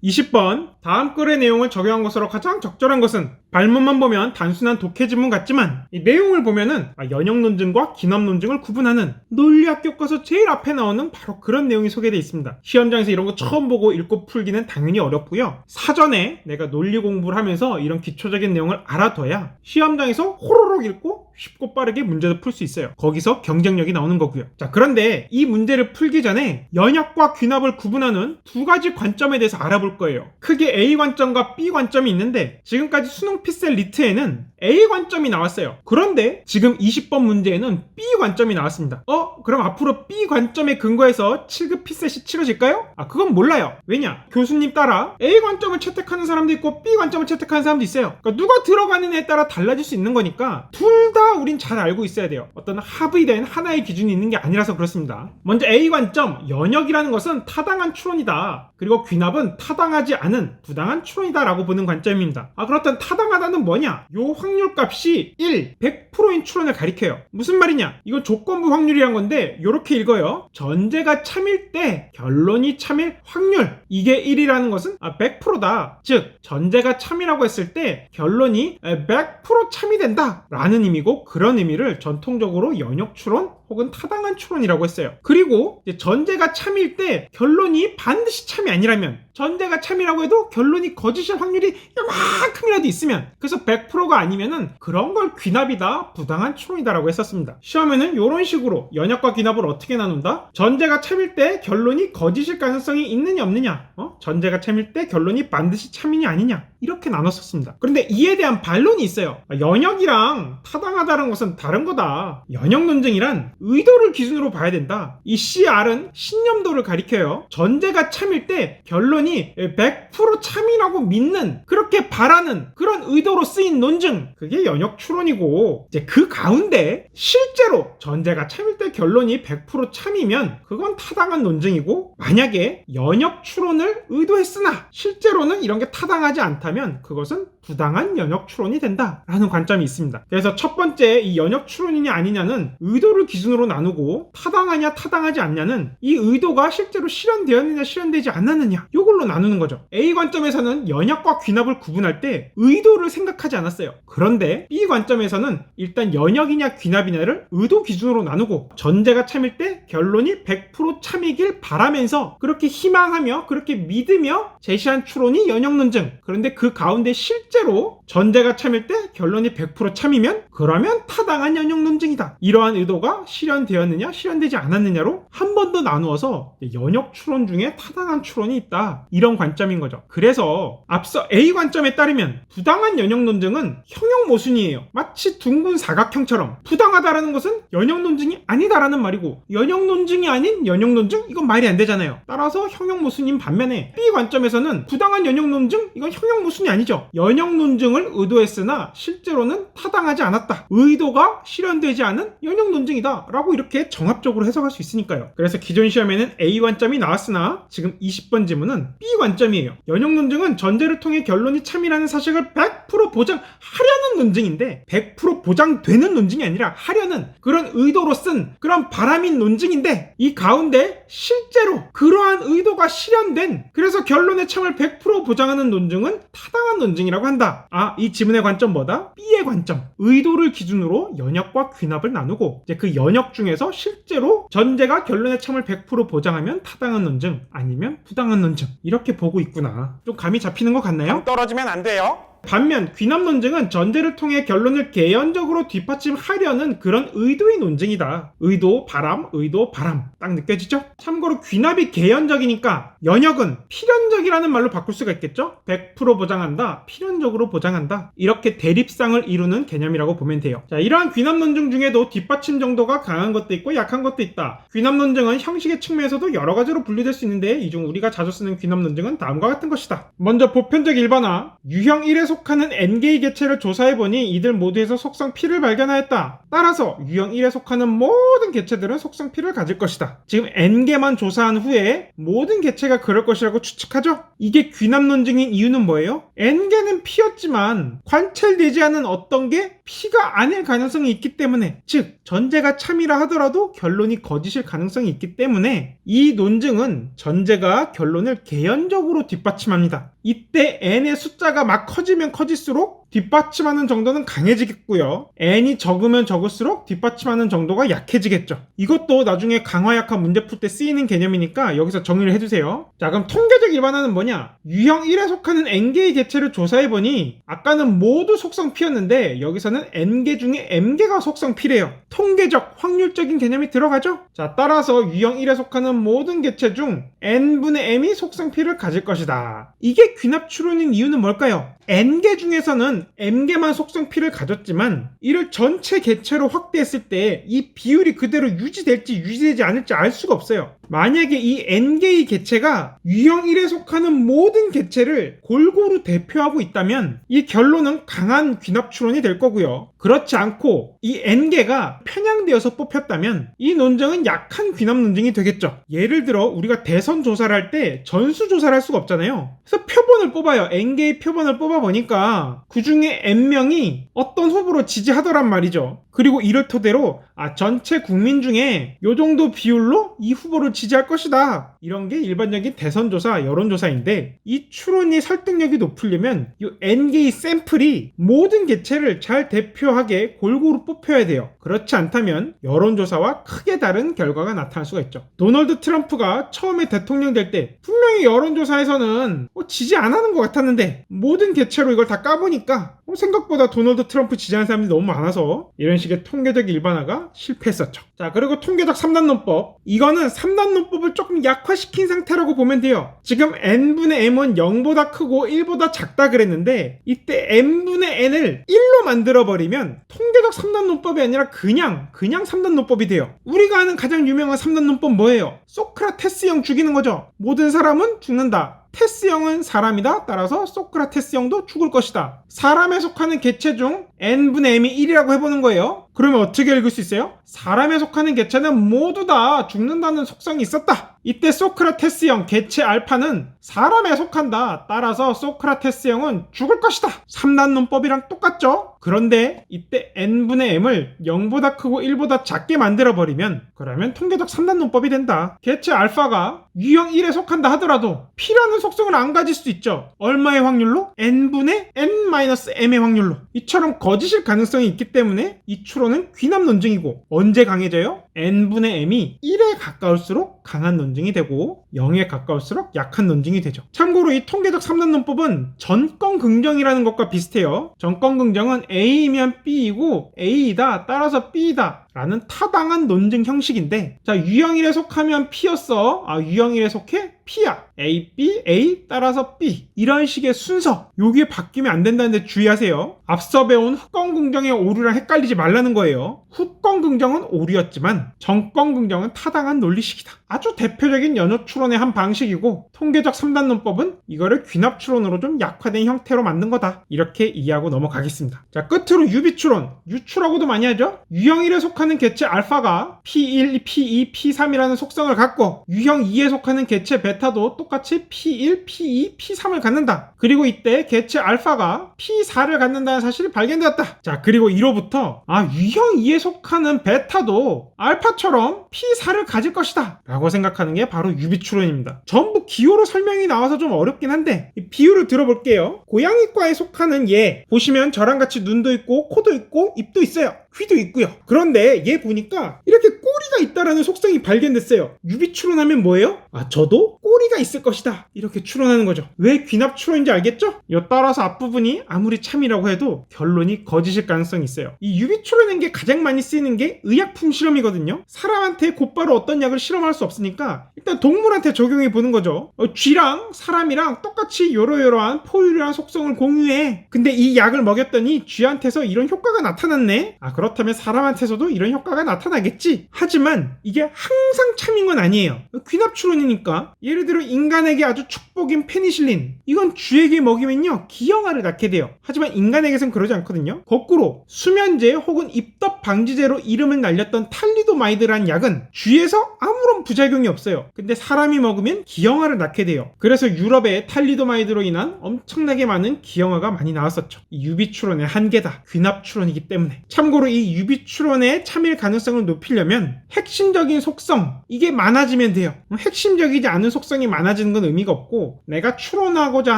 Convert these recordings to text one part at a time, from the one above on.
20번. 다음 글의 내용을 적용한 것으로 가장 적절한 것은? 발문만 보면 단순한 독해지문 같지만 이 내용을 보면은 연역 논증과 기납 논증을 구분하는 논리학 교과서 제일 앞에 나오는 바로 그런 내용이 소개되어 있습니다. 시험장에서 이런 거 처음 보고 읽고 풀기는 당연히 어렵고요. 사전에 내가 논리 공부를 하면서 이런 기초적인 내용을 알아둬야 시험장에서 호로록 읽고 쉽고 빠르게 문제도 풀 수 있어요. 거기서 경쟁력이 나오는 거고요. 자, 그런데 이 문제를 풀기 전에 연역과 귀납을 구분하는 두 가지 관점에 대해서 알아볼 거예요. 크게 A 관점과 B 관점이 있는데 지금까지 수능 피셀 리트에는 A 관점이 나왔어요. 그런데 지금 20번 문제에는 B 관점이 나왔습니다. 그럼 앞으로 B 관점에 근거해서 7급 피셋이 치러질까요? 그건 몰라요. 왜냐? 교수님 따라 A 관점을 채택하는 사람도 있고 B 관점을 채택하는 사람도 있어요. 그러니까 누가 들어가는 애에 따라 달라질 수 있는 거니까 둘 다 우린 잘 알고 있어야 돼요. 어떤 합의된 하나의 기준이 있는 게 아니라서 그렇습니다. 먼저 A 관점, 연역이라는 것은 타당한 추론이다. 그리고 귀납은 타당하지 않은 부당한 추론이다 라고 보는 관점입니다. 그렇다면 타당하다는 뭐냐? 요 확률값이 1, 100%인 추론을 가리켜요. 무슨 말이냐? 이건 조건부 확률이란 건데 요렇게 읽어요. 전제가 참일 때 결론이 참일 확률, 이게 1이라는 것은 100%다. 즉 전제가 참이라고 했을 때 결론이 100% 참이 된다 라는 의미고, 그런 의미를 전통적으로 연역 추론 혹은 타당한 추론이라고 했어요. 그리고 전제가 참일 때 결론이 반드시 참이 아니라면, 전제가 참이라고 해도 결론이 거짓일 확률이 요만큼이라도 있으면, 그래서 100%가 아니면은 그런 걸 귀납이다, 부당한 추론이다 라고 했었습니다. 시험에는 이런 식으로 연역과 귀납을 어떻게 나눈다? 전제가 참일 때 결론이 거짓일 가능성이 있느냐 없느냐, 전제가 참일 때 결론이 반드시 참이냐 아니냐, 이렇게 나눴었습니다. 그런데 이에 대한 반론이 있어요. 연역이랑 타당하다는 것은 다른 거다. 연역 논증이란 의도를 기준으로 봐야 된다. 이 CR은 신념도를 가리켜요. 전제가 참일 때 결론이 100% 참이라고 믿는, 그렇게 바라는 그런 의도로 쓰인 논증, 그게 연역 추론이고, 이제 그 가운데 실제로 전제가 참일 때 결론이 100% 참이면 그건 타당한 논증이고, 만약에 연역 추론을 의도했으나 실제로는 이런 게 타당하지 않다면 그것은 부당한 연역 추론이 된다라는 관점이 있습니다. 그래서 첫 번째 이 연역 추론이냐 아니냐는 의도를 기준으로 나누고, 타당하냐 타당하지 않냐는 이 의도가 실제로 실현되었느냐 실현되지 않았느냐, 이걸로 나누는 거죠. A 관점에서는 연역과 귀납을 구분할 때 의도를 생각하지 않았어요. 그런데 B 관점에서는 일단 연역이냐 귀납이냐를 의도 기준으로 나누고, 전제가 참일 때 결론이 100% 참이길 바라면서 그렇게 희망하며 그렇게 믿으며 제시한 추론이 연역 논증. 그런데 그 가운데 실제로 전제가 참일 때 결론이 100% 참이면 그러면 타당한 연역 논증이다. 이러한 의도가 실현되었느냐 실현되지 않았느냐로 한 번 더 나누어서 연역 추론 중에 타당한 추론이 있다, 이런 관점인 거죠. 그래서 앞서 A 관점에 따르면 부당한 연역 논증은 형용 모순이에요. 마치 둥근 사각형처럼 부당하다라는 것은 연역 논증이 아니다라는 말이고, 연역 논증이 아닌 연역 논증, 이건 말이 안 되잖아요. 따라서 형용 모순인 반면에 B 관점에서는 부당한 연역 논증, 이건 형용 모순이 아니죠. 연역 논증을 의도했으나 실제로는 타당하지 않았다, 의도가 실현되지 않은 연역 논증이다 라고 이렇게 정합적으로 해석할 수 있으니까요. 그래서 기존 시험에는 A 관점이 나왔으나 지금 20번 지문은 B 관점이에요. 연역 논증은 전제를 통해 결론이 참이라는 사실을 100% 보장하려는 논증인데, 100% 보장되는 논증이 아니라 하려는 그런 의도로 쓴 그런 바람인 논증인데, 이 가운데 실제로 그러한 의도가 실현된, 그래서 결론의 참을 100% 보장하는 논증은 타당한 논증이라고 한다. 이 지문의 관점 뭐다? B의 관점. 의도를 기준으로 연역과 귀납을 나누고, 이제 그 연역 중에서 실제로 전제가 결론의 참을 100% 보장하면 타당한 논증, 아니면 부당한 논증, 이렇게 보고 있구나. 좀 감이 잡히는 것 같나요? 떨어지면 안 돼요. 반면 귀납 논증은 전제를 통해 결론을 개연적으로 뒷받침하려는 그런 의도의 논증이다. 의도, 바람, 의도, 바람. 딱 느껴지죠? 참고로 귀납이 개연적이니까 연역은 필연적이라는 말로 바꿀 수가 있겠죠? 100% 보장한다, 필연적으로 보장한다. 이렇게 대립상을 이루는 개념이라고 보면 돼요. 자, 이러한 귀납 논증 중에도 뒷받침 정도가 강한 것도 있고 약한 것도 있다. 귀납 논증은 형식의 측면에서도 여러 가지로 분류될 수 있는데, 이 중 우리가 자주 쓰는 귀납 논증은 다음과 같은 것이다. 먼저 보편적 일반화. 유형 1에 속하는 N개의 개체를 조사해보니 이들 모두에서 속성 P를 발견하였다. 따라서 유형 1에 속하는 모든 개체들은 속성 P를 가질 것이다. 지금 N개만 조사한 후에 모든 개체가 N계가 그럴 것이라고 추측하죠? 이게 귀납 논증인 이유는 뭐예요? N계는 P였지만 관찰되지 않은 어떤 게 P가 아닐 가능성이 있기 때문에, 즉 전제가 참이라 하더라도 결론이 거짓일 가능성이 있기 때문에 이 논증은 전제가 결론을 개연적으로 뒷받침합니다. 이때 N의 숫자가 막 커지면 커질수록 뒷받침하는 정도는 강해지겠고요. N이 적으면 적을수록 뒷받침하는 정도가 약해지겠죠. 이것도 나중에 강화약화 문제 풀 때 쓰이는 개념이니까 여기서 정리를 해주세요. 자, 그럼 통계적 일반화는 뭐냐? 유형 1에 속하는 N개의 개체를 조사해보니 아까는 모두 속성 P였는데 여기서는 N개 중에 M개가 속성 P래요. 통계적, 확률적인 개념이 들어가죠? 자, 따라서 유형 1에 속하는 모든 개체 중 N분의 M이 속성 P를 가질 것이다. 이게 귀납 추론인 이유는 뭘까요? N개 중에서는 M개만 속성 P를 가졌지만 이를 전체 개체로 확대했을 때 이 비율이 그대로 유지될지 유지되지 않을지 알 수가 없어요. 만약에 이 N개의 개체가 유형 1에 속하는 모든 개체를 골고루 대표하고 있다면 이 결론은 강한 귀납 추론이 될 거고요. 그렇지 않고 이 N개가 편향되어서 뽑혔다면 이 논증은 약한 귀납 논증이 되겠죠. 예를 들어 우리가 대선 조사를 할 때 전수 조사를 할 수가 없잖아요. 그래서 표본을 뽑아요. N개의 표본을 뽑아보니까 그 중에 N명이 어떤 후보로 지지하더란 말이죠. 그리고 이를 토대로 전체 국민 중에 요 정도 비율로 이 후보를 지지할 것이다. 이런 게 일반적인 대선조사, 여론조사인데 이 추론이 설득력이 높으려면 이 N개의 샘플이 모든 개체를 잘 대표하게 골고루 뽑혀야 돼요. 그렇지 않다면 여론조사와 크게 다른 결과가 나타날 수가 있죠. 도널드 트럼프가 처음에 대통령 될 때 분명히 여론조사에서는 지지 안 하는 것 같았는데 모든 개체로 이걸 다 까보니까 생각보다 도널드 트럼프 지지하는 사람들이 너무 많아서 이런 식의 통계적 일반화가 실패했었죠. 자, 그리고 통계적 3단론법. 이거는 3단론법을 조금 약화시킨 상태라고 보면 돼요. 지금 n분의 m은 0보다 크고 1보다 작다 그랬는데 이때 n분의 n을 1로 만들어버리면 통계적 3단론법이 아니라 그냥 3단론법이 돼요. 우리가 아는 가장 유명한 3단론법 뭐예요? 소크라테스형 죽이는 거죠. 모든 사람은 죽는다. 테스형은 사람이다. 따라서 소크라테스형도 죽을 것이다. 사람에 속하는 개체 중 n분의 m이 1이라고 해보는 거예요. 그러면 어떻게 읽을 수 있어요? 사람에 속하는 개체는 모두 다 죽는다는 속성이 있었다. 이때 소크라테스형 개체 알파는 사람에 속한다. 따라서 소크라테스형은 죽을 것이다. 3단론법이랑 똑같죠? 그런데 이때 n분의 m을 0보다 크고 1보다 작게 만들어버리면 그러면 통계적 3단론법이 된다. 개체 알파가 유형 1에 속한다 하더라도 P라는 속성을 안 가질 수도 있죠. 얼마의 확률로? n분의 n-m의 확률로. 이처럼 거짓일 가능성이 있기 때문에 이 추론은 귀납 논증이고 언제 강해져요? n분의 m이 1에 가까울수록 강한 논증이 되고 0에 가까울수록 약한 논증이 되죠. 참고로 이 통계적 3단론법은 전권 긍정이라는 것과 비슷해요. 전권 긍정은 A이면 B이고 A이다 따라서 B이다 라는 타당한 논증 형식인데, 자, 유형 1에 속하면 P였어. 유형 1에 속해? P야. A, B, A 따라서 B. 이런 식의 순서. 요게 바뀌면 안 된다는데 주의하세요. 앞서 배운 후권 긍정의 오류랑 헷갈리지 말라는 거예요. 후권 긍정은 오류였지만 전권 긍정은 타당한 논리식이다. 아주 대표적인 연호 추론의 한 방식이고 통계적 3단론법은 이거를 귀납 추론으로 좀 약화된 형태로 만든 거다. 이렇게 이해하고 넘어가겠습니다. 자, 끝으로 유비 추론. 유추라고도 많이 하죠. 유형 1에 속하는 개체 알파가 P1, P2, P3이라는 속성을 갖고 유형 2에 속하는 개체 베타도 똑같이 P1, P2, P3을 갖는다. 그리고 이때 개체 알파가 P4를 갖는다는 사실이 발견되었다. 자, 그리고 이로부터 유형 2에 속하는 베타도 알파처럼 P4를 가질 것이다 라고 생각하는 게 바로 유비 추론입니다. 전부 기호로 설명이 나와서 좀 어렵긴 한데 비유를 들어볼게요. 고양이과에 속하는 얘 보시면 저랑 같이 눈도 있고 코도 있고 입도 있어요. 귀도 있고요. 그런데 얘 보니까 이렇게 꼬리가 있다라는 속성이 발견됐어요. 유비 추론하면 뭐예요? 저도 꼬리가 있을 것이다. 이렇게 추론하는 거죠. 왜 귀납 추론인지 알겠죠? 따라서 앞부분이 아무리 참이라고 해도 결론이 거짓일 가능성이 있어요. 이 유비 추론인 게 가장 많이 쓰이는 게 의약품 실험이거든요. 사람한테 곧바로 어떤 약을 실험할 수 없으니까 일단 동물한테 적용해 보는 거죠. 쥐랑 사람이랑 똑같이 요러요러한 포유류한 속성을 공유해. 근데 이 약을 먹였더니 쥐한테서 이런 효과가 나타났네. 그렇다면 사람한테서도 이런 효과가 나타나겠지. 하지만 이게 항상 참인 건 아니에요. 귀납 추론이니까. 예를 들어 인간에게 아주 축복인 페니실린, 이건 쥐에게 먹이면요 기형아를 낳게 돼요. 하지만 인간에게선 그러지 않거든요. 거꾸로 수면제 혹은 입덧 입덧 방지제로 이름을 날렸던 탈리도마이드라는 약은 쥐에서 아무런 부작용이 없어요. 근데 사람이 먹으면 기형아를 낳게 돼요. 그래서 유럽에 탈리도마이드로 인한 엄청나게 많은 기형아가 많이 나왔었죠. 이 유비추론의 한계다. 귀납추론이기 때문에. 참고로 이 유비추론의 참일 가능성을 높이려면 핵심적인 속성, 이게 많아지면 돼요. 핵심적이지 않은 속성이 많아지는 건 의미가 없고, 내가 추론하고자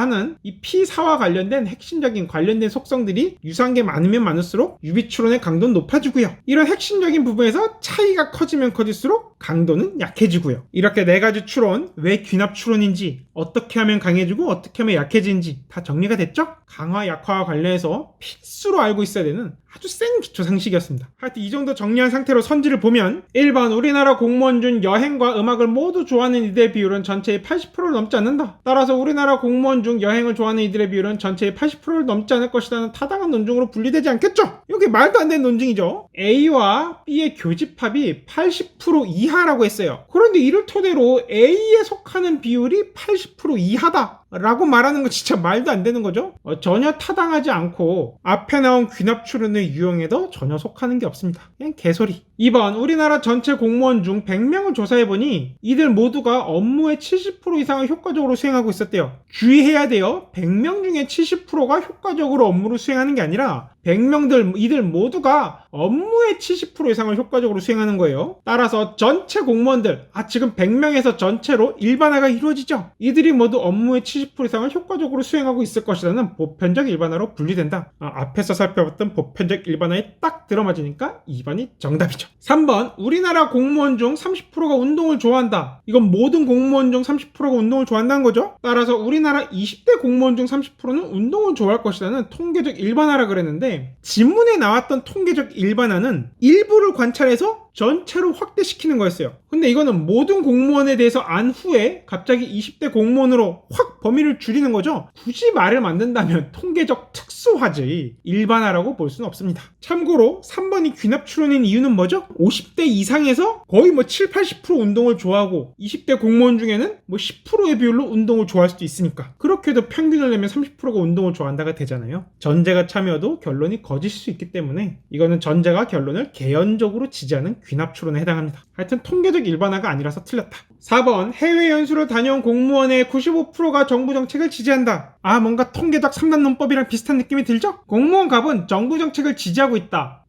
하는 이 P4와 관련된 핵심적인 관련된 속성들이 유사한 게 많으면 많을수록 유비추론의 강도는 높아지고요. 이런 핵심적인 부분에서 차이가 커지면 커질수록 강도는 약해지고요. 이렇게 네 가지 추론, 왜 귀납추론인지, 어떻게 하면 강해지고 어떻게 하면 약해지는지 다 정리가 됐죠? 강화, 약화와 관련해서 필수로 알고 있어야 되는 아주 센 기초 상식이었습니다. 하여튼 이 정도 정리한 상태로 선지를 보면 1번 우리나라 공무원 중 여행과 음악을 모두 좋아하는 이들의 비율은 전체의 80%를 넘지 않는다. 따라서 우리나라 공무원 중 여행을 좋아하는 이들의 비율은 전체의 80%를 넘지 않을 것이라는 타당한 논증으로 분리되지 않겠죠? 이게 말도 안 되는 논증이죠. A와 B의 교집합이 80% 이하라고 했어요. 그런데 이를 토대로 A에 속하는 비율이 80% 이하다 라고 말하는 건 진짜 말도 안 되는 거죠. 전혀 타당하지 않고 앞에 나온 귀납추론의 유형에도 전혀 속하는 게 없습니다. 그냥 개소리. 2번 우리나라 전체 공무원 중 100명을 조사해보니 이들 모두가 업무의 70% 이상을 효과적으로 수행하고 있었대요. 주의해야 돼요. 100명 중에 70%가 효과적으로 업무를 수행하는 게 아니라 100명들 이들 모두가 업무의 70% 이상을 효과적으로 수행하는 거예요. 따라서 전체 공무원들, 지금 100명에서 전체로 일반화가 이루어지죠. 이들이 모두 업무의 70% 이상을 효과적으로 수행하고 있을 것이라는 보편적 일반화로 분리된다. 앞에서 살펴봤던 보편적 일반화에 딱 들어맞으니까 2번이 정답이죠. 3번 우리나라 공무원 중 30%가 운동을 좋아한다. 이건 모든 공무원 중 30%가 운동을 좋아한다는 거죠. 따라서 우리나라 20대 공무원 중 30%는 운동을 좋아할 것이라는 통계적 일반화라 그랬는데, 지문에 나왔던 통계적 일반화는 일부를 관찰해서 전체로 확대시키는 거였어요. 근데 이거는 모든 공무원에 대해서 안 후에 갑자기 20대 공무원으로 확 범위를 줄이는 거죠. 굳이 말을 만든다면 통계적 특수화지 일반화라고 볼 수는 없습니다. 참고로 3번이 귀납추론인 이유는 뭐죠? 50대 이상에서 거의 7, 80% 운동을 좋아하고 20대 공무원 중에는 10%의 비율로 운동을 좋아할 수도 있으니까. 그렇게 해도 평균을 내면 30%가 운동을 좋아한다가 되잖아요. 전제가 참여도 결론이 거짓일 수 있기 때문에 이거는 전제가 결론을 개연적으로 지지하는 귀납추론에 해당합니다. 하여튼 통계적 일반화가 아니라서 틀렸다. 4번 해외 연수를 다녀온 공무원의 95%가 정부 정책을 지지한다. 뭔가 통계적 3단 논법이랑 비슷한 느낌이 들죠? 공무원 갑은 정부 정책을 지지하고 있다.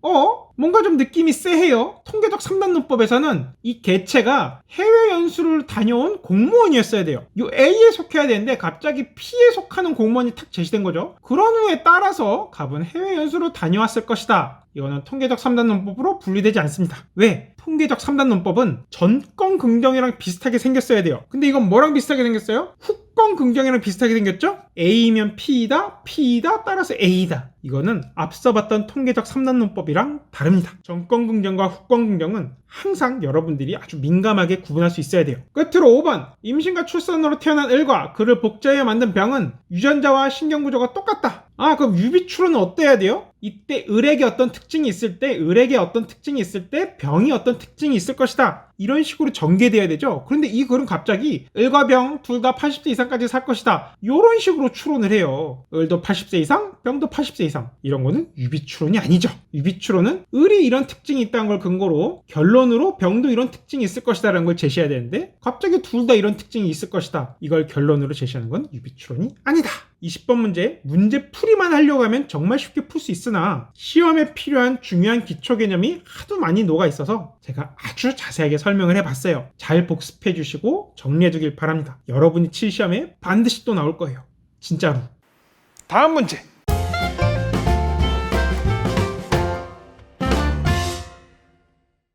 뭔가 좀 느낌이 쎄해요. 통계적 3단 논법에서는 이 개체가 해외 연수를 다녀온 공무원이었어야 돼요. 이 A에 속해야 되는데 갑자기 P에 속하는 공무원이 탁 제시된 거죠. 그런 후에 따라서 갑은 해외 연수를 다녀왔을 것이다. 이거는 통계적 3단 논법으로 분리되지 않습니다. 왜? 통계적 3단 논법은 전권 긍정이랑 비슷하게 생겼어야 돼요. 근데 이건 뭐랑 비슷하게 생겼어요? 후권 긍정이랑 비슷하게 생겼죠? A면 P이다, P이다, 따라서 A다. 이거는 앞서 봤던 통계적 3단 논법이랑 다릅니다. 전권 긍정과 후권 긍정은 항상 여러분들이 아주 민감하게 구분할 수 있어야 돼요. 끝으로 5번 임신과 출산으로 태어난 을과 그를 복제하여 만든 병은 유전자와 신경구조가 똑같다. 그럼 유비추론은 어때야 돼요? 이때 을에게 어떤 특징이 있을 때, 을에게 어떤 특징이 있을 때 병이 어떤 특징이 있을 것이다. 이런 식으로 전개돼야 되죠. 그런데 이 글은 갑자기 을과 병 둘 다 80세 이상까지 살 것이다. 이런 식으로 추론을 해요. 을도 80세 이상, 병도 80세 이상. 이런 거는 유비추론이 아니죠. 유비추론은 을이 이런 특징이 있다는 걸 근거로 결론으로 병도 이런 특징이 있을 것이다 라는 걸 제시해야 되는데 갑자기 둘 다 이런 특징이 있을 것이다. 이걸 결론으로 제시하는 건 유비추론이 아니다. 20번 문제 풀이만 하려고 하면 정말 쉽게 풀 수 있으나 시험에 필요한 중요한 기초 개념이 하도 많이 녹아 있어서 제가 아주 자세하게 설명을 해봤어요. 잘 복습해 주시고 정리해 주길 바랍니다. 여러분이 칠 시험에 반드시 또 나올 거예요. 진짜로. 다음 문제.